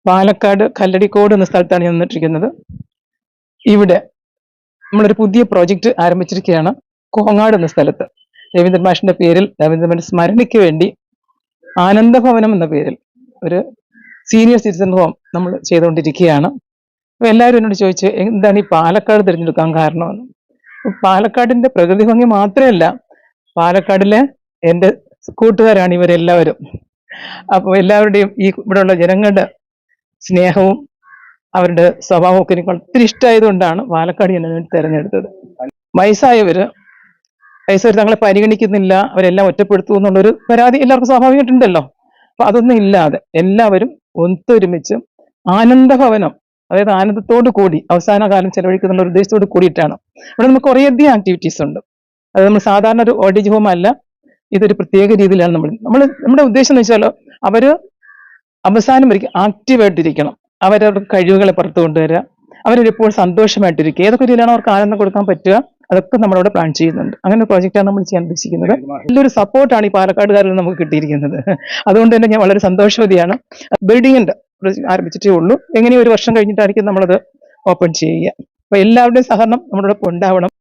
പാലക്കാട് കല്ലടിക്കോട് എന്ന സ്ഥലത്താണ് ഞാൻ നിന്നിട്ടിരിക്കുന്നത്. ഇവിടെ നമ്മളൊരു പുതിയ പ്രോജക്റ്റ് ആരംഭിച്ചിരിക്കുകയാണ്. കോങ്ങാട് എന്ന സ്ഥലത്ത് രവീന്ദ്രൻ മാഷിന്റെ പേരിൽ, രവീന്ദ്രൻ സ്മരണയ്ക്ക് വേണ്ടി ആനന്ദഭവനം എന്ന പേരിൽ ഒരു സീനിയർ സിറ്റിസൺ ഹോം നമ്മൾ ചെയ്തുകൊണ്ടിരിക്കുകയാണ്. അപ്പോൾ എല്ലാവരും എന്നോട് ചോദിച്ചു എന്താണ് ഈ പാലക്കാട് തിരഞ്ഞെടുക്കാൻ കാരണമെന്ന്. പാലക്കാടിന്റെ പ്രകൃതി ഭംഗി മാത്രമല്ല, പാലക്കാടിലെ എൻ്റെ കൂട്ടുകാരാണ് ഇവരെല്ലാവരും. അപ്പോൾ എല്ലാവരുടെയും ഈ ഇവിടെയുള്ള ജനങ്ങളുടെ സ്നേഹവും അവരുടെ സ്വഭാവവും ഒക്കെ എനിക്ക് ഒത്തിരി ഇഷ്ടമായതുകൊണ്ടാണ് പാലക്കാട് ഞാൻ വേണ്ടി തിരഞ്ഞെടുത്തത്. വയസ്സായവർ തങ്ങളെ പരിഗണിക്കുന്നില്ല, അവരെല്ലാം ഒറ്റപ്പെടുത്തു എന്നുള്ളൊരു പരാതി എല്ലാവർക്കും സ്വാഭാവികമായിട്ടുണ്ടല്ലോ. അപ്പൊ അതൊന്നും ഇല്ലാതെ എല്ലാവരും ഒത്തൊരുമിച്ച് ആനന്ദഭവനം, അതായത് ആനന്ദത്തോടു കൂടി അവസാന കാലം ചെലവഴിക്കുന്ന ഒരു ഉദ്ദേശത്തോട് കൂടിയിട്ടാണ്. ഇവിടെ നമുക്ക് കുറേയധികം ആക്ടിവിറ്റീസ് ഉണ്ട്. അത് നമ്മൾ സാധാരണ ഒരു ഓൾഡ് ഏജ് ഹോം അല്ല, ഇതൊരു പ്രത്യേക രീതിയിലാണ് നമ്മുടെ ഉദ്ദേശം എന്ന് വെച്ചാൽ അവര് അവസാനം വരെയും ആക്റ്റീവായിട്ടിരിക്കണം. അവരവരുടെ കഴിവുകളെ പുറത്തു കൊണ്ടുവരിക, അവരെപ്പോൾ സന്തോഷമായിട്ടിരിക്കുക, ഏതൊക്കെ രീതിയിലാണ് അവർക്ക് ആനന്ദം കൊടുക്കാൻ പറ്റുക, അതൊക്കെ നമ്മളിവിടെ പ്ലാൻ ചെയ്യുന്നുണ്ട്. അങ്ങനെ ഒരു പ്രോജക്റ്റാണ് നമ്മൾ ചെയ്യാൻ ഉദ്ദേശിക്കുന്നത്. നല്ലൊരു സപ്പോർട്ടാണ് ഈ പാലക്കാടുകാരിൽ നമുക്ക് കിട്ടിയിരിക്കുന്നത്. അതുകൊണ്ട് തന്നെ ഞാൻ വളരെ സന്തോഷവതിയാണ്. ബിൽഡിങ്ങിന്റെ ആരംഭിച്ചിട്ടേ ഉള്ളൂ. എങ്ങനെയും 1 വർഷം കഴിഞ്ഞിട്ടായിരിക്കും നമ്മളത് ഓപ്പൺ ചെയ്യുക. അപ്പൊ എല്ലാവരുടെയും സഹകരണം നമ്മളോടൊപ്പം ഉണ്ടാവണം.